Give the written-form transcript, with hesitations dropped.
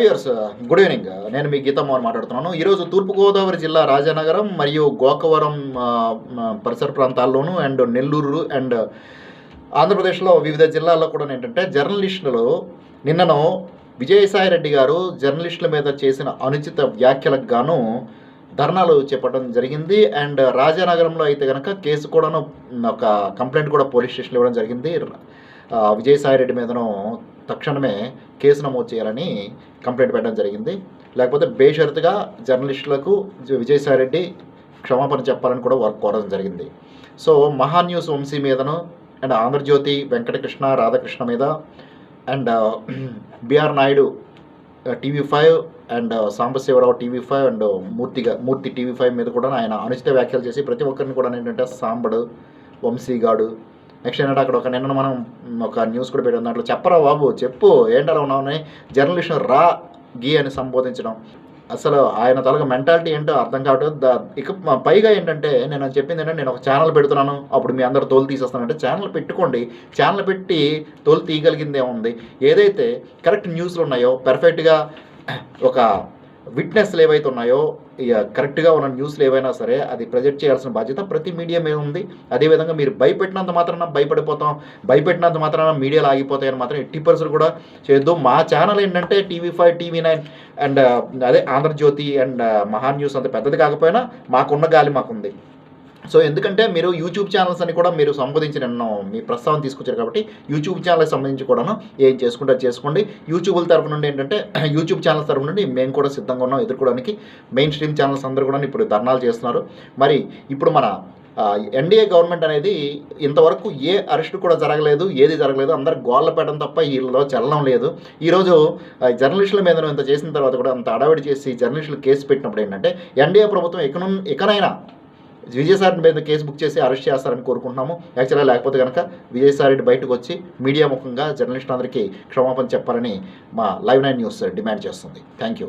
Viewers good evening. నేను మీ గీతా మోహన్ మాట్లాడుతున్నాను. ఈరోజు తూర్పుగోదావరి జిల్లా రాజానగరం మరియు గోకవరం పరిసర ప్రాంతాల్లోనూ అండ్ నెల్లూరు అండ్ ఆంధ్రప్రదేశ్లో వివిధ జిల్లాల్లో కూడా ఏంటంటే జర్నలిస్టులు నిన్నను విజయసాయిరెడ్డి గారు జర్నలిస్టుల మీద చేసిన అనుచిత వ్యాఖ్యలకు గాను ధర్నాలు చేపట్టడం జరిగింది. అండ్ రాజానగరంలో అయితే కనుక కేసు కూడాను ఒక కంప్లైంట్ కూడా పోలీస్ స్టేషన్లో ఇవ్వడం జరిగింది. విజయసాయిరెడ్డి మీదను తక్షణమే కేసు నమోదు చేయాలని కంప్లైంట్ పెట్టడం జరిగింది. లేకపోతే బేషరతుగా జర్నలిస్టులకు విజయసాయిరెడ్డి క్షమాపణ చెప్పాలని కూడా వారు కోరడం జరిగింది. సో మహాన్యూస్ వంశీ మీదను అండ్ ఆంధ్రజ్యోతి వెంకటకృష్ణ రాధాకృష్ణ మీద and BR Naidu TV5 and Sambasivarao TV5 and Murthy TV5 మీద కూడా ఆయన అనుచిత వ్యాఖ్యలు చేసి ప్రతి ఒక్కరిని కూడా ఏంటంటే సాంబడు వంశీగాడు నెక్స్ట్ ఏంటంటే అక్కడ ఒక నిన్న మనం ఒక న్యూస్ కూడా పెట్టాం. దాంట్లో చెప్పరా బాబు చెప్పు ఏంటలా ఉన్నామని జర్నలిస్ట్ను రా గీ అని సంబోధించడం, అసలు ఆయన తలగా మెంటాలిటీ ఏంటో అర్థం కావట్లేదు. ఇక పైగా ఏంటంటే నేను చెప్పింది ఏంటంటే నేను ఒక ఛానల్ పెడుతున్నాను అప్పుడు మీ అందరూ తోలు తీసేస్తానంటే ఛానల్ పెట్టుకోండి. ఛానల్ పెట్టి తోలు తీయగలిగిందే ఉంది. ఏదైతే కరెక్ట్ న్యూస్లు ఉన్నాయో పర్ఫెక్ట్గా ఒక విట్నెస్లు ఏవైతే ఉన్నాయో ఇక కరెక్ట్గా ఉన్న న్యూస్లు ఏవైనా సరే అది ప్రొజెక్ట్ చేయాల్సిన బాధ్యత ప్రతి మీడియా మీద ఉంది. అదేవిధంగా మీరు భయపెట్టినంత మాత్రాన భయపడిపోతాం, భయపెట్టినంత మాత్రాన మీడియాలు ఆగిపోతాయని మాత్రం ఎట్టి పరిస్థితులు కూడా చేయొద్దు. మా ఛానల్ ఏంటంటే TV5 TV9 అండ్ అదే ఆంధ్రజ్యోతి అండ్ మహాన్ న్యూస్ అంత పెద్దది కాకపోయినా మాకున్న గాలి మాకుంది. సో ఎందుకంటే మీరు యూట్యూబ్ ఛానల్స్ అని కూడా మీరు సంబోధించి నన్ను మీ ప్రస్తావన తీసుకొచ్చారు కాబట్టి యూట్యూబ్ ఛానల్కి సంబంధించి కూడా ఏం చేసుకుంటారు చేసుకోండి. యూట్యూబ్ల తరపు నుండి ఏంటంటే యూట్యూబ్ ఛానల్స్ తరపు నుండి మేము కూడా సిద్ధంగా ఉన్నాం ఎదుర్కోవడానికి. మెయిన్ స్ట్రీమ్ ఛానల్స్ అందరూ కూడా ఇప్పుడు ధర్నాలు చేస్తున్నారు. మరి ఇప్పుడు మన ఎన్డీఏ గవర్నమెంట్ అనేది ఇంతవరకు ఏ అరెస్ట్ కూడా జరగలేదు, ఏది జరగలేదు, అందరు గోళ్ళ పెట్టడం తప్ప వీళ్ళలో చలనం లేదు. ఈరోజు జర్నలిస్టుల మీద ఇంత చేసిన తర్వాత కూడా అంత అడవిడి చేసి జర్నలిస్టులు కేసు పెట్టినప్పుడు ఏంటంటే ఎన్డీఏ ప్రభుత్వం ఇకనైనా విజయసాయిరెడ్డి మీద కేసు బుక్ చేసి అరెస్ట్ చేస్తారని కోరుకుంటున్నాము. యాక్చువల్గా లేకపోతే కనుక విజయసాయిరెడ్డి బయటకు వచ్చి మీడియా ముఖంగా జర్నలిస్టులందరికీ క్షమాపణ చెప్పాలని మా Live9 న్యూస్ డిమాండ్ చేస్తుంది. Thank you.